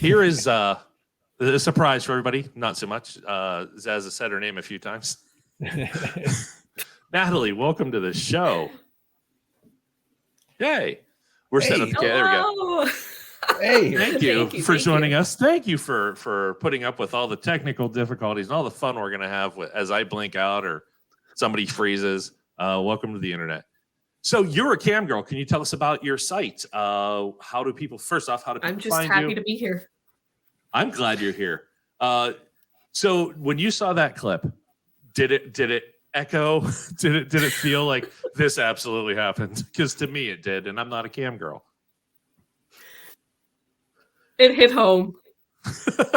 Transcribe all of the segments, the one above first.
Here is a surprise for everybody. Not so much. Zaz has said her name a few times. Natalie, welcome to the show. Yay. We're set up. Okay, there we go. Hey, thank you for joining us. Thank you for putting up with all the technical difficulties and all the fun we're going to have as I blink out or somebody freezes. Welcome to the internet. So you're a cam girl. Can you tell us about your site? How do people find you? I'm just happy to be here. I'm glad you're here. So when you saw that clip, did it echo? Did it feel like this absolutely happened? Because to me it did, and I'm not a cam girl. It hit home.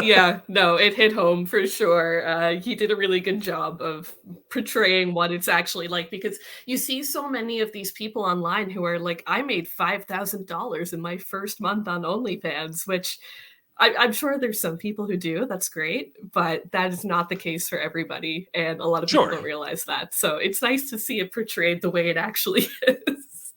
Yeah, no, it hit home for sure. He did a really good job of portraying what it's actually like, because you see so many of these people online who are like, I made $5,000 in my first month on OnlyFans, which I'm sure there's some people who do. That's great, but that is not the case for everybody, and a lot of people don't realize that. So it's nice to see it portrayed the way it actually is.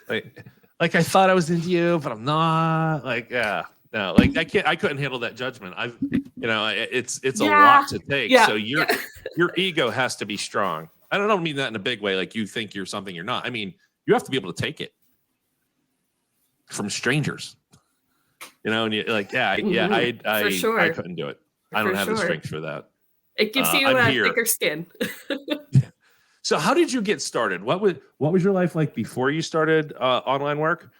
Like I thought I was into you, but I'm not. Like, yeah. No, like I couldn't handle that judgment. It's a lot to take. Yeah, so your ego has to be strong. I don't mean that in a big way, like you think you're something you're not. I mean, you have to be able to take it from strangers. And you're like, I couldn't do it. I don't have the strength for that. It gives you a thicker skin. So how did you get started? What was your life like before you started online work?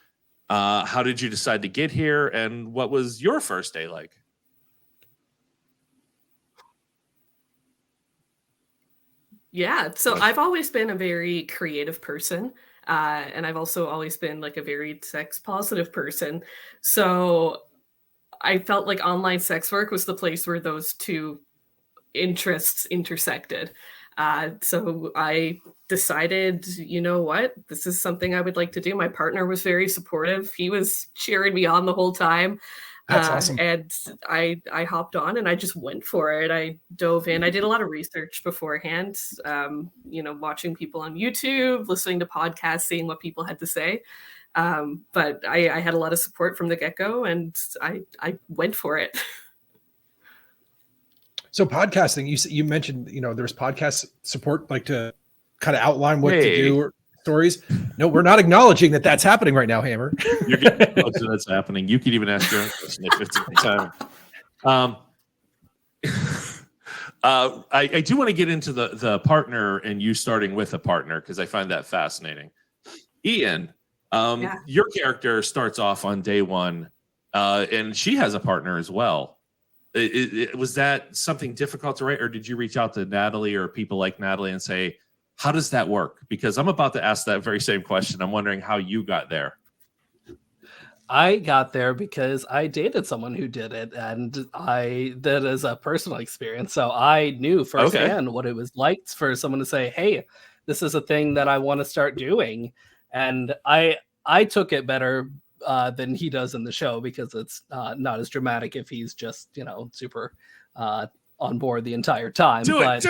How did you decide to get here, and what was your first day like? Yeah, so I've always been a very creative person, and I've also always been like a very sex positive person. So I felt like online sex work was the place where those two interests intersected. So I decided, you know what, this is something I would like to do. My partner was very supportive. He was cheering me on the whole time. That's awesome. And I hopped on and I just went for it. I dove in. I did a lot of research beforehand, watching people on YouTube, listening to podcasts, seeing what people had to say. But I had a lot of support from the get-go, and I went for it. So podcasting, you mentioned, there's podcast support, like to kind of outline what to do or stories. No, we're not acknowledging that that's happening right now, Hammer. You're getting close to that's happening. You can even ask your own question if it's time. I do want to get into the partner and you starting with a partner, because I find that fascinating. Ian, your character starts off on day one, and she has a partner as well. Was that something difficult to write, or did you reach out to Natalie or people like Natalie and say, how does that work? Because I'm about to ask that very same question. I'm wondering how you got there. I got there because I dated someone who did it, and that is a personal experience. So I knew firsthand what it was like for someone to say, hey, this is a thing that I want to start doing. And I took it better than he does in the show, because it's not as dramatic if he's just, super on board the entire time. Do it.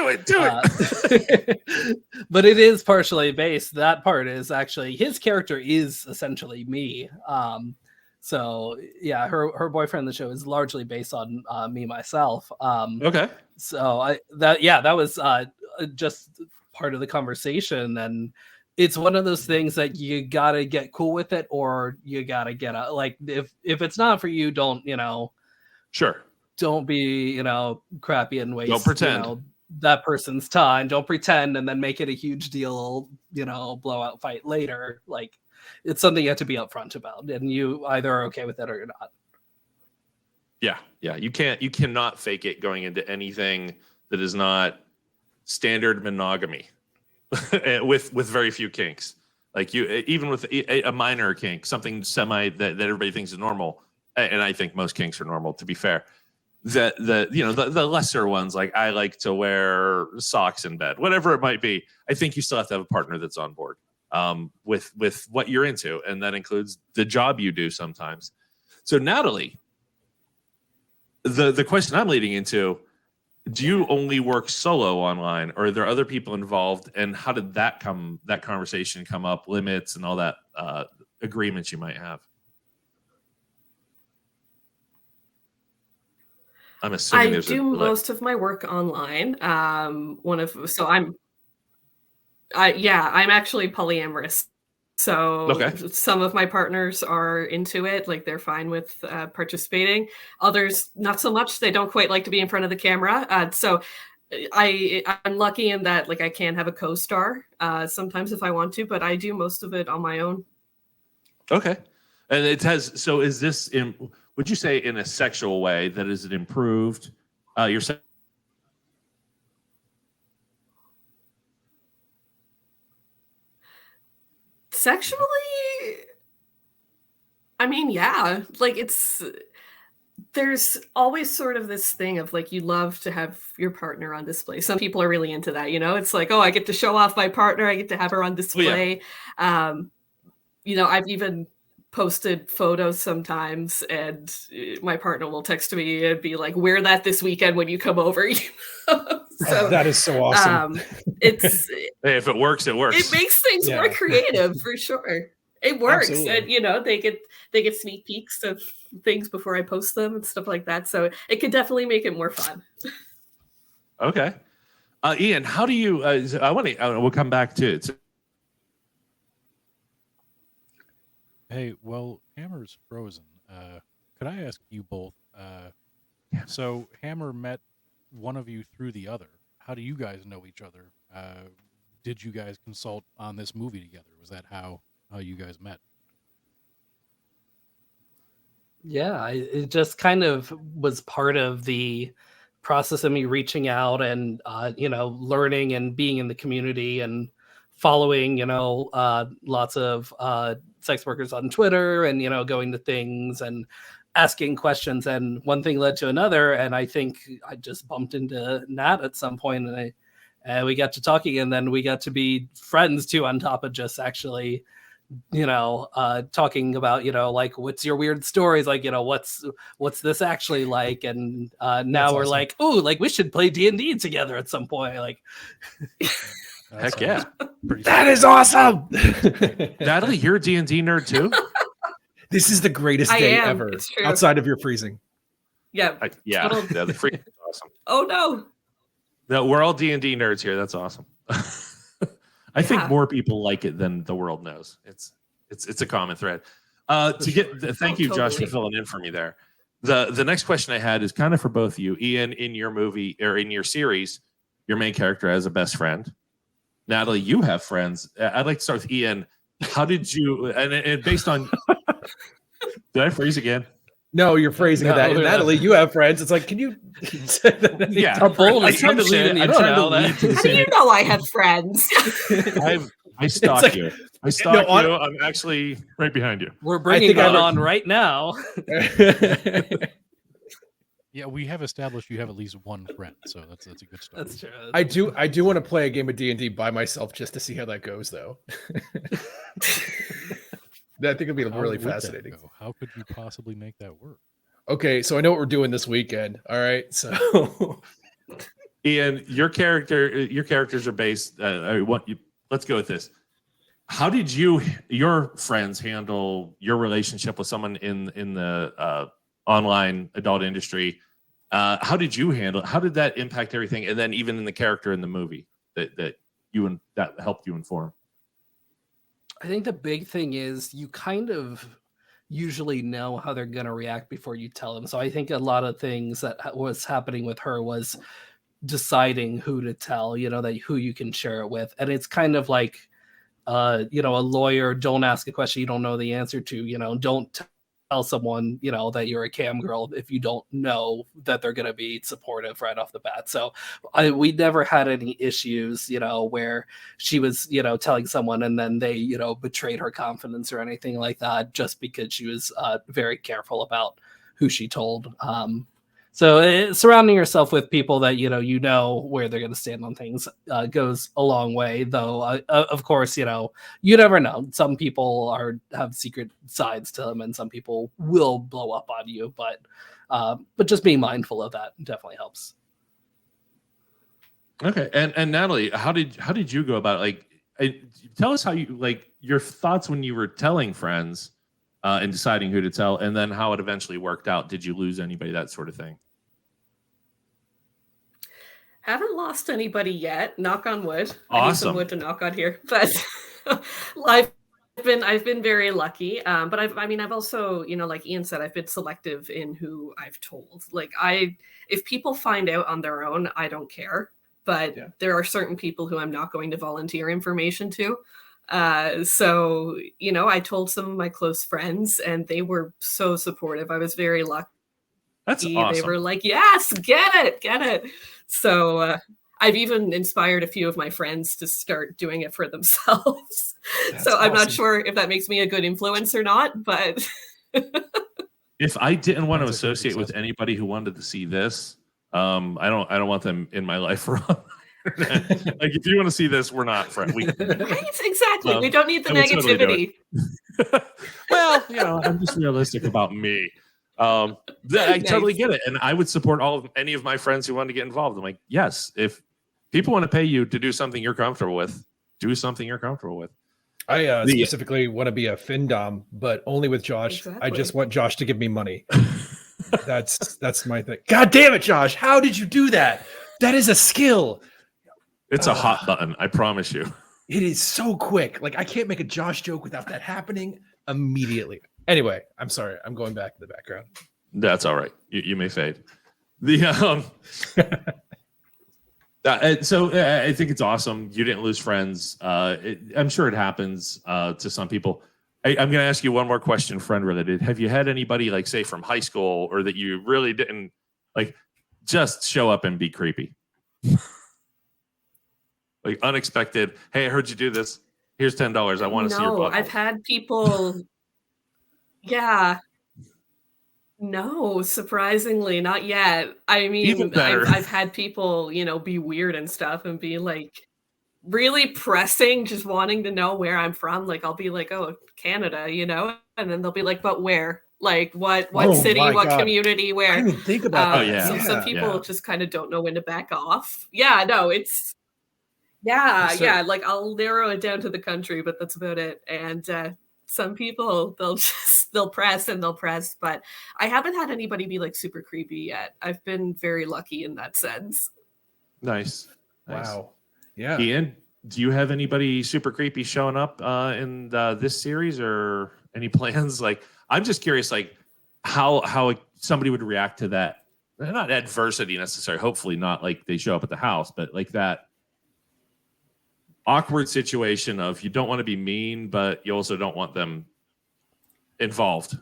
But it is partially based. That part is actually, his character is essentially me. So yeah, her boyfriend in the show is largely based on me myself. So that was just part of the conversation, and it's one of those things that you gotta get cool with it, or you gotta get out. Like if it's not for you, don't don't be crappy and waste. Don't pretend that person's time. Don't pretend and then make it a huge deal. Blowout fight later. Like it's something you have to be upfront about, and you either are okay with it or you're not. Yeah. You cannot fake it going into anything that is not standard monogamy. with very few kinks, like even with a minor kink, something semi that everybody thinks is normal, and I think most kinks are normal, to be fair. The lesser ones, like I like to wear socks in bed, whatever it might be. I think you still have to have a partner that's on board with what you're into, and that includes the job you do sometimes. So Natalie, the question I'm leading into. Do you only work solo online, or are there other people involved? And how did that conversation come up, limits and all that agreements you might have? I'm assuming I there's a do delay. most of my work online. So I'm actually polyamorous. So Okay. some of my partners are into it, like they're fine with participating. Others not so much. They don't quite like to be in front of the camera. I'm lucky in that like I can have a co-star sometimes if I want to, but I do most of it on my own. Okay. And it has, so is this in, would you say in a sexual way that is it improved your Sexually, I mean, yeah, like there's always sort of this thing of like you love to have your partner on display. Some people are really into that, you know. It's like, oh, I get to show off my partner, I get to have her on display. Um, I've even posted photos sometimes, and my partner will text me and be like, "Wear that this weekend when you come over." So That is so awesome. it's Hey, if it works, it works. it makes things more creative for sure. It works, Absolutely. and they get sneak peeks of things before I post them and stuff like that. So it could definitely make it more fun. Okay. Ian, how do you, I want to, we'll come back to it. Hey, well, Hammer's frozen. Could I ask you both? So Hammer met one of you through the other. How do you guys know each other? Did you guys consult on this movie together? Was that how you guys met? Yeah, it just kind of was part of the process of me reaching out and learning and being in the community and following lots of sex workers on Twitter and going to things and asking questions, and one thing led to another, and I think I just bumped into Nat at some point, and we got to talking, and then we got to be friends too, on top of just actually talking about like what's your weird stories, like what's this actually like, and now we're awesome. like, oh, like we should play D&D together at some point, like Heck yeah. That is awesome. Natalie, you're a D&D nerd too? This is the greatest I day am. ever It's true. outside of your freezing. Yeah. Yeah, Total- the freak is awesome. Oh no. No, we're all D&D nerds here. That's awesome. I think Yeah. more people like it than the world knows. It's a common thread. Thank you, Josh, for Totally. filling in for me there. The next question I had is kind of for both of you. Ian, in your movie or in your series, your main character has a best friend. Natalie, you have friends. I'd like to start with Ian. How did you, and based on, did I freeze again? No, you're phrasing No, that. we're not. Natalie, you have friends. It's like, can you? Yeah. a bold I'm trying to lead assumption, it- I'm you trying to know, that- lead to the How do you know I have friends? I stalk like- you. I stalk No, you. I'm actually right behind you. we're bringing think that I- on right now. Yeah, we have established you have at least one friend, so that's a good start. That's true. I do want to play a game of D&D by myself just to see how that goes, though. I think it'll be How really would that fascinating. go? How could you possibly make that work? Okay, so I know what we're doing this weekend. All right, so Ian, your characters are based. Let's go with this. How did your friends handle your relationship with someone in the online adult industry? How did that impact everything? And then even in the character in the movie that helped you inform. I think the big thing is you kind of usually know how they're going to react before you tell them. So I think a lot of things that was happening with her was deciding who to tell, who you can share it with. And it's kind of like, a lawyer, don't ask a question you don't know the answer to, don't tell someone, that you're a cam girl if you don't know that they're going to be supportive right off the bat. So we never had any issues, where she was, telling someone and then they, betrayed her confidence or anything like that, just because she was very careful about who she told. So surrounding yourself with people that where they're going to stand on things goes a long way. Though, of course, you never know. Some people have secret sides to them, and some people will blow up on you. But just being mindful of that definitely helps. Okay, and Natalie, how did you go about it? Tell us how you your thoughts when you were telling friends and deciding who to tell, and then how it eventually worked out. Did you lose anybody? That sort of thing. Haven't lost anybody yet. Knock on wood. I need some Awesome. wood to knock on here, but I've been very lucky. But I've also, like Ian said, I've been selective in who I've told. Like if people find out on their own, I don't care. But Yeah. there are certain people who I'm not going to volunteer information to. So I told some of my close friends, and they were so supportive. I was very lucky. That's They awesome. were like, yes, get it. So I've even inspired a few of my friends to start doing it for themselves. That's So I'm not awesome. sure if that makes me a good influence or not, but If I didn't want to Sounds like you're associate with successful. anybody who wanted to see this, I don't want them in my life for like if you want to see this, we're not friends. right, exactly. We don't need the I will totally do negativity. Well, I'm just realistic about me. I totally Nice. get it, and I would support any of my friends who want to get involved. I'm like, yes, if people want to pay you to do something you're comfortable with, do something you're comfortable with. I specifically want to be a FinDom, but only with Josh. I just Exactly. want Josh to give me money. That's my thing. God damn it, Josh! How did you do that? That is a skill. It's a hot button, I promise you. It is so quick. Like, I can't make a Josh joke without that happening immediately. Anyway, I'm sorry. I'm going back to the background. That's all right. You may fade. The I think it's awesome. You didn't lose friends. I'm sure it happens to some people. I'm going to ask you one more question, friend related. Have you had anybody, like, say, from high school, or that you really didn't like, just show up and be creepy? Like, unexpected. Hey, I heard you do this. Here's $10. I want to see your No, butt. I've had people. Yeah. No, surprisingly, not yet. I Even mean, better. I've had people, be weird and stuff and be like really pressing, just wanting to know where I'm from. Like I'll be like, "Oh, Canada," and then they'll be like, "But where? Like what Oh city, my what God. community, I where?" didn't even think about Oh, that. yeah. So some Yeah. people Yeah. just kind of don't know when to back off. Yeah, no, it's So- yeah, like I'll narrow it down to the country, but that's about it. And some people they'll press and they'll press, but I haven't had anybody be like super creepy yet. I've been very lucky in that sense. Nice. Wow. Yeah. Ian, do you have anybody super creepy showing up in this series, or any plans? Like, I'm just curious, like how somebody would react to that. Not adversity necessarily. Hopefully, not like they show up at the house, but like that awkward situation of you don't want to be mean, but you also don't want them involved.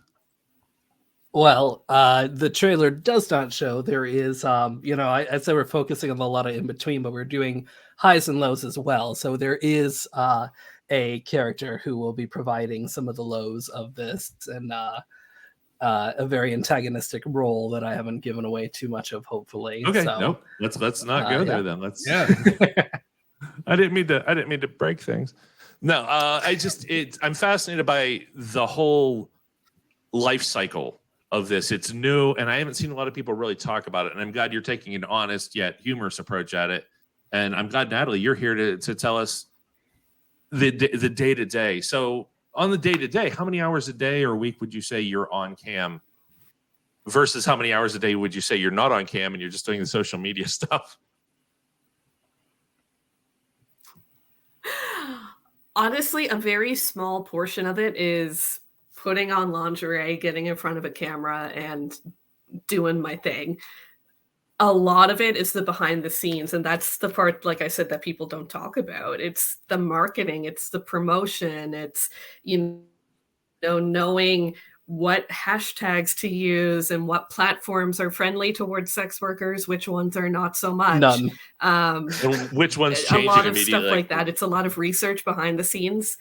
Well, the trailer does not show. There is, I'd say we're focusing on a lot of in between, but we're doing highs and lows as well. So there is a character who will be providing some of the lows of this, and a very antagonistic role that I haven't given away too much of, hopefully. Okay, So, nope. Let's not go there then. Let's. Yeah. I didn't mean to break things. No, I'm fascinated by the whole life cycle of this. It's new, and I haven't seen a lot of people really talk about it. And I'm glad you're taking an honest yet humorous approach at it. And I'm glad, Natalie, you're here to tell us the day to day. So on the day to day, how many hours a day or week would you say you're on cam, versus how many hours a day would you say you're not on cam and you're just doing the social media stuff? Honestly, a very small portion of it is putting on lingerie, getting in front of a camera, and doing my thing. A lot of it is the behind the scenes, and that's the part, like I said, that people don't talk about. It's the marketing, it's the promotion, it's knowing what hashtags to use and what platforms are friendly towards sex workers, which ones are not so much. none. Um, And which one's a changing lot of immediately? stuff like that. It's a lot of research behind the scenes.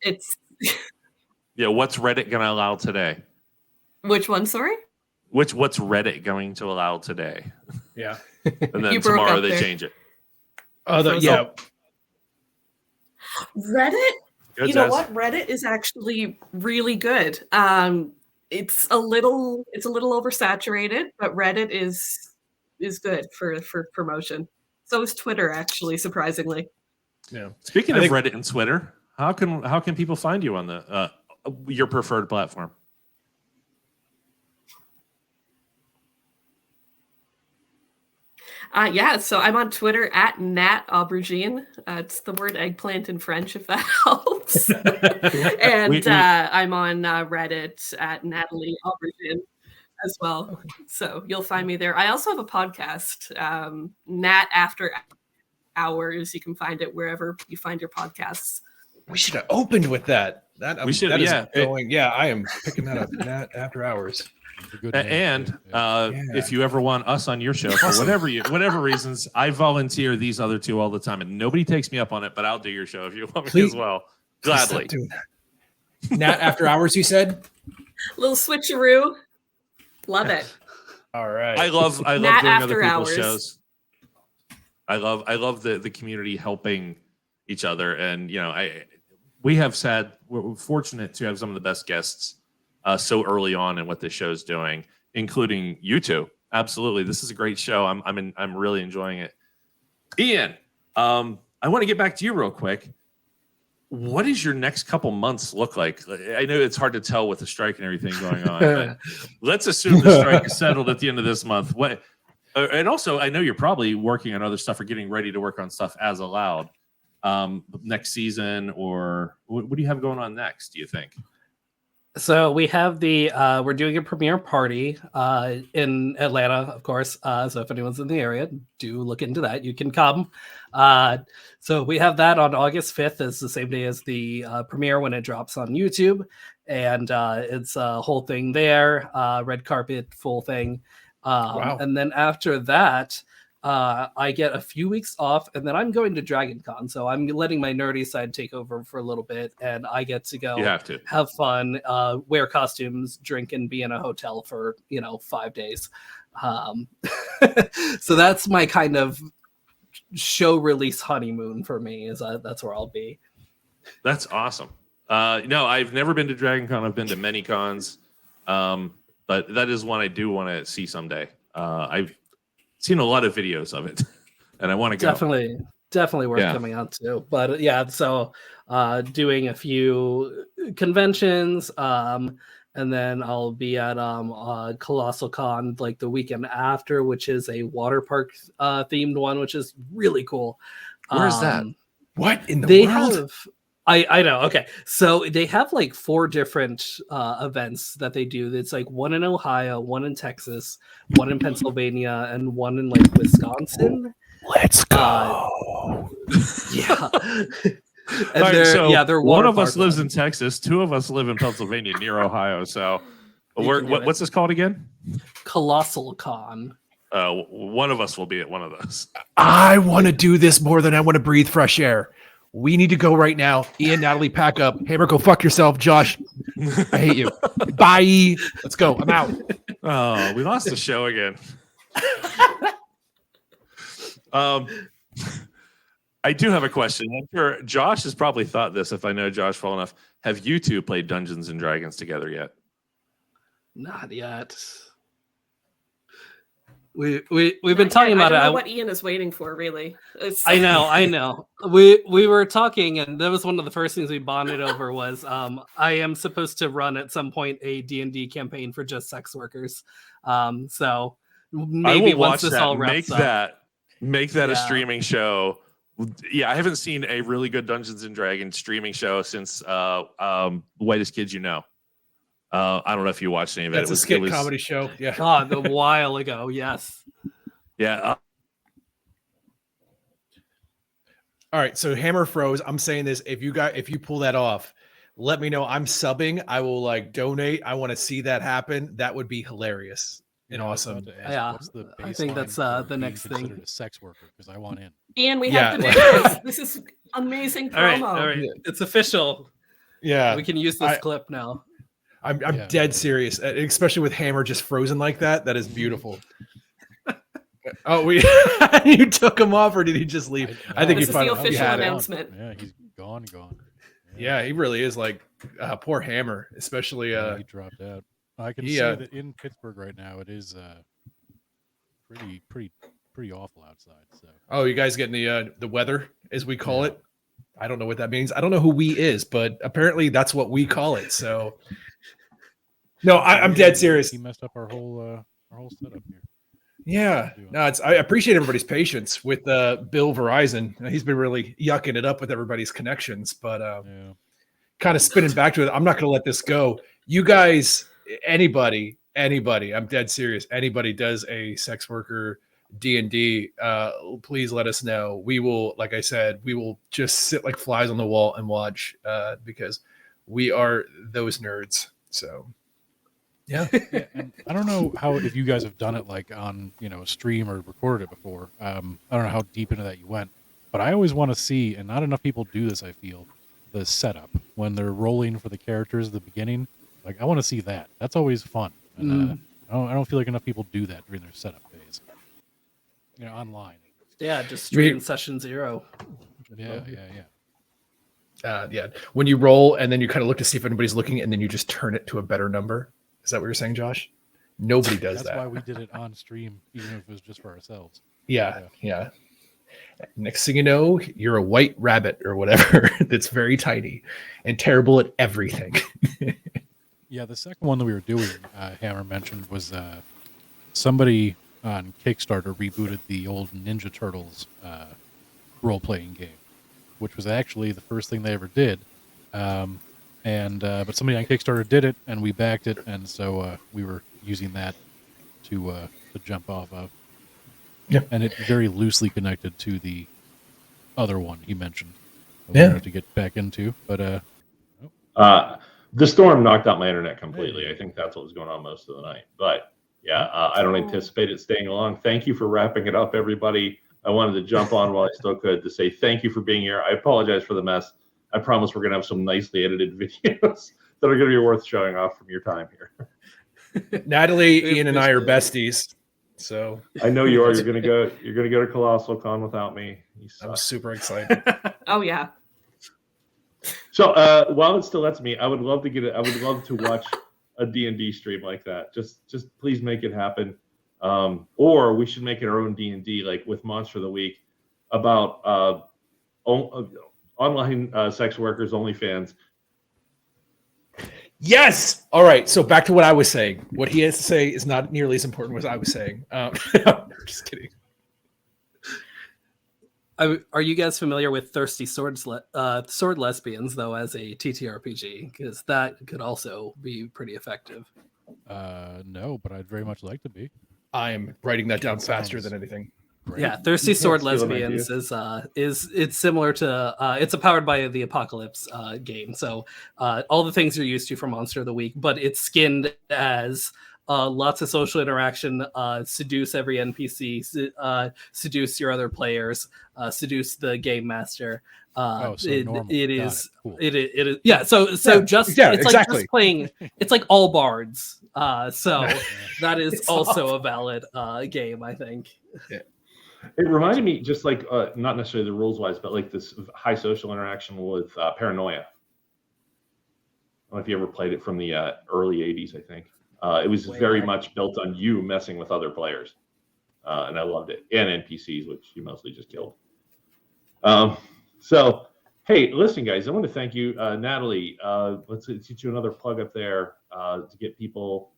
It's Yeah, what's Reddit going to allow today? which one? Sorry, What's Reddit going to allow today? Yeah. And then You broke tomorrow up they there. change it. Yeah. Reddit. Good, You know Zaz. what? Reddit is actually really good. It's a little oversaturated, but Reddit is good for promotion. So is Twitter, actually, surprisingly. Yeah. Speaking I of think- Reddit and Twitter, how can people find you on the your preferred platform? Yeah, so I'm on Twitter at Nat Aubergine. It's the word eggplant in French, if that helps. And I'm on Reddit at Natalie Aubergine as well. Okay. So you'll find me there. I also have a podcast, Nat After Hours. You can find it wherever you find your podcasts. We should have opened with that. We should, that is yeah. going. Yeah, I am picking that up. Nat After Hours. It's a good And name, too. if you ever want us on your show for whatever reasons, I volunteer these other two all the time, and nobody takes me up on it. But I'll do your show if you want me Please. as well. Please stop Gladly. doing that. Nat After Hours, you said? Little switcheroo. Love it. All right. I love Nat doing other After people's Hours. shows. I love the community helping each other, and we're fortunate to have some of the best guests so early on in what this show's doing, including you two. Absolutely, this is a great show. I'm really enjoying it. Ian, I want to get back to you real quick. What does your next couple months look like? I know it's hard to tell with the strike and everything going on, but let's assume the strike is settled at the end of this month. What? And also, I know you're probably working on other stuff or getting ready to work on stuff as allowed next season, or what do you have going on next, do you think? So we have we're doing a premiere party in Atlanta, of course. So if anyone's in the area, do look into that. You can come. So we have that on August 5th. It's the same day as the premiere when it drops on YouTube. And it's a whole thing there, red carpet, full thing. Wow. And then after that, I get a few weeks off, and then I'm going to Dragon Con. So I'm letting my nerdy side take over for a little bit, and I get to go You have to have fun, wear costumes, drink, and be in a hotel for 5 days. So that's my kind of show release honeymoon for me. That's where I'll be. That's awesome. No, I've never been to Dragon Con. I've been to many cons, but that is one I do want to see someday. I've seen a lot of videos of it, and I want to go. Definitely worth coming out to. But yeah, so doing a few conventions, and then I'll be at Colossal Con like the weekend after, which is a water park themed one, which is really cool. Where's that? What in the They world? have. I know. Okay. So they have like 4 different events that they do. It's like one in Ohio, one in Texas, one in Pennsylvania, and one in like Wisconsin. Let's go. Yeah. And All right, so they're one water of us park lives in ones. Texas. 2 of us live in Pennsylvania near Ohio. So You can do it. what's this called again? Colossal Con. One of us will be at one of those. I want to do this more than I want to breathe fresh air. We need to go right now. Ian, Natalie, pack up. Hammer, go fuck yourself. Josh, I hate you. Bye. Let's go. I'm out. Oh, we lost the show again. I do have a question. I'm sure Josh has probably thought this, if I know Josh well enough. Have you two played Dungeons and Dragons together yet? Not yet. We've been talking about I don't know it. what Ian is waiting for, really. I know. We were talking, and that was one of the first things we bonded over was I am supposed to run at some point a D&D campaign for just sex workers. So maybe once this all wraps up. Make that a streaming show. Yeah, I haven't seen a really good Dungeons and Dragons streaming show since Whitest Kids You Know. I don't know if you watched any of it. That's a skit comedy show. Yeah. God, a while ago. Yes. Yeah. All right. So Hammer froze. I'm saying this. If you pull that off, let me know. I'm subbing. I will donate. I want to see that happen. That would be hilarious and awesome. Yeah, what's the I think that's the next thing. A sex worker, because I want in. Ian, we have to do this. This is amazing promo. All right. It's official. Yeah. We can use this clip now. I'm dead serious, especially with Hammer just frozen like that. That is beautiful. Oh, you took him off, or did he just leave? I think this he is the finally official had it. announcement. Yeah, he's gone. Yeah, he really is like poor Hammer, especially. He dropped out. I can say that in Pittsburgh right now, it is pretty awful outside. So. Oh, you guys getting the weather, as we call it? I don't know what that means. I don't know who we is, but apparently that's what we call it. So. No, I'm dead serious. He messed up our whole setup here. Yeah, no, I appreciate everybody's patience with Bill Verizon. He's been really yucking it up with everybody's connections, but Yeah. kind of spinning back to it. I'm not going to let this go. You guys, anybody, I'm dead serious. Anybody does a sex worker D&D, please let us know. We will, like I said, we will just sit like flies on the wall and watch because we are those nerds. So yeah. Yeah, and I don't know if you guys have done it like on a stream or recorded it before. I don't know how deep into that you went, but I always want to see, and not enough people do this. I feel the setup when they're rolling for the characters at the beginning. Like I want to see that. That's always fun, and I don't feel like enough people do that during their setup phase. Online. Yeah, just straight in session 0. Yeah. Yeah. When you roll and then you kind of look to see if anybody's looking, and then you just turn it to a better number. Is that what you're saying, Josh? Nobody does That's that. why we did it on stream, even if it was just for ourselves. Yeah. Next thing you know, you're a white rabbit or whatever that's very tiny and terrible at everything. Yeah, the second one that we were doing, Hammer mentioned, was somebody on Kickstarter rebooted the old Ninja Turtles role-playing game, which was actually the first thing they ever did. But somebody on Kickstarter did it, and we backed it, and so we were using that to jump off of. Yeah, and it very loosely connected to the other one he mentioned. Yeah, We have to get back into, but the storm knocked out my internet completely. I think that's what was going on most of the night. But yeah, I don't anticipate it staying long. Thank you for wrapping it up, everybody. I wanted to jump on while I still could to say thank you for being here. I apologize for the mess. I promise we're going to have some nicely edited videos that are going to be worth showing off from your time here. Natalie, Ian, and I are besties. So I know you are. You're going to go to Colossal Con without me. I'm super excited. Oh yeah. So while it still lets me, I would love to watch a D&D stream like that. Just please make it happen. Or we should make it our own D&D, like with Monster of the Week, about online sex workers, OnlyFans. Yes. All right. So back to what I was saying. What he has to say is not nearly as important as I was saying. Just kidding. Are you guys familiar with Thirsty Sword Lesbians, though, as a TTRPG? Because that could also be pretty effective. No, but I'd very much like to be. I am writing that down faster than anything. Great. Yeah, Thirsty Sword Lesbians ideas. is it's similar to it's a Powered by the Apocalypse game. So all the things you're used to from Monster of the Week, but it's skinned as lots of social interaction, seduce every NPC, seduce your other players, seduce the game master. Normal. It is Cool. it is yeah. So it's like just playing. It's like all bards. So that is also a valid game, I think. Yeah. It reminded me, just like not necessarily the rules wise, but like this high social interaction with Paranoia. I don't know if you ever played it from the early 80s, I think. It was very much built on you messing with other players. And I loved it. And NPCs, which you mostly just killed. So, hey, listen, guys, I want to thank you. Natalie, let's get you another plug up there to get people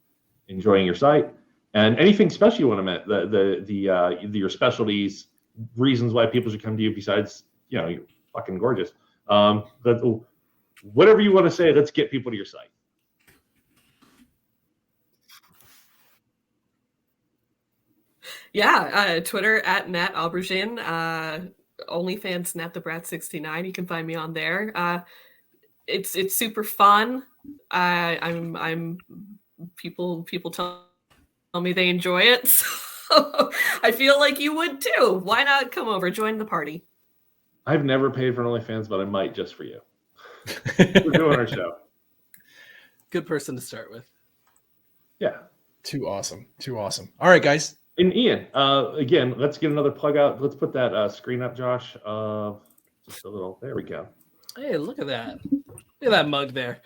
enjoying your site. And anything special you want to your specialties, reasons why people should come to you besides, you're fucking gorgeous. But whatever you want to say, let's get people to your site. Yeah, Twitter at Nat Aubergine, OnlyFans Nat The Brat 69. You can find me on there. It's super fun. I'm people tell me they enjoy it. So I feel like you would too. Why not come over, join the party? I've never paid for an OnlyFans, but I might just for you. We're doing our show. Good person to start with. Yeah. Too awesome. All right, guys. And Ian, again, let's get another plug out. Let's put that screen up, Josh. Just a little. There we go. Hey, look at that. Look at that mug there.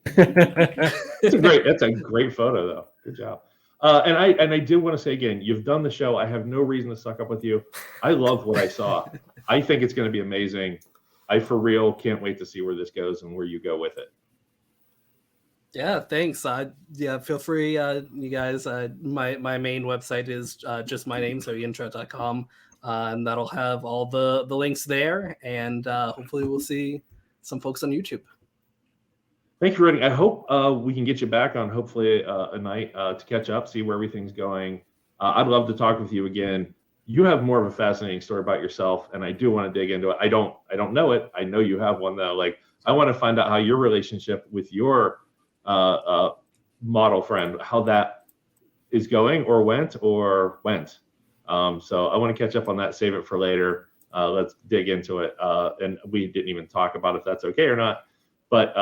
That's a great photo, though. Good job. And I do want to say again, you've done the show. I have no reason to suck up with you. I love what I saw. I think it's going to be amazing. I for real can't wait to see where this goes and where you go with it. Yeah, thanks. Yeah, feel free, you guys. My main website is just my name, so intro.com, and that'll have all the links there. And hopefully, we'll see some folks on YouTube. Thank you for writing. I hope we can get you back on hopefully a night to catch up, see where everything's going. I'd love to talk with you again. You have more of a fascinating story about yourself, and I do want to dig into it. I don't know it. I know you have one though. Like I want to find out how your relationship with your model friend, how that is going or went. So I want to catch up on that. Save it for later. Let's dig into it. And we didn't even talk about if that's okay or not, but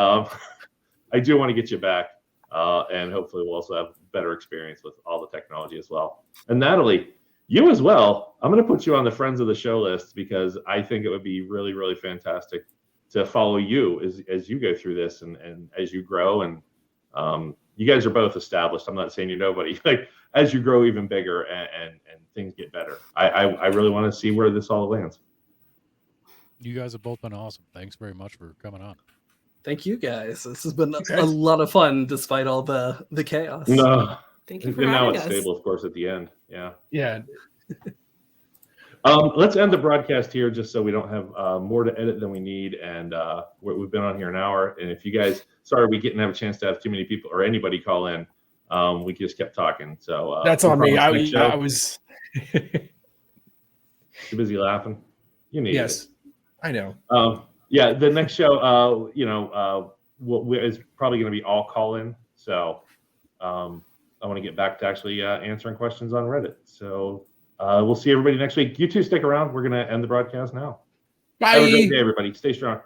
I do want to get you back, and hopefully we'll also have better experience with all the technology as well. And Natalie, you as well. I'm going to put you on the friends of the show list because I think it would be really, really fantastic to follow you as you go through this and as you grow. And you guys are both established. I'm not saying you're nobody. Like as you grow even bigger and things get better, I really want to see where this all lands. You guys have both been awesome. Thanks very much for coming on. Thank you guys. This has been a lot of fun despite all the chaos. No, Thank you for and now having it's us. stable, of course, at the end. Yeah. Yeah. Let's end the broadcast here just so we don't have more to edit than we need. And we've been on here an hour. And if you guys, sorry, we didn't have a chance to have too many people or anybody call in. We just kept talking. So That's on me. I was too busy laughing. You need yes, it. I know. Yeah, the next show, is probably going to be all call in. So I want to get back to actually answering questions on Reddit. So we'll see everybody next week. You two stick around. We're going to end the broadcast now. Bye. Have a great day, everybody. Stay strong.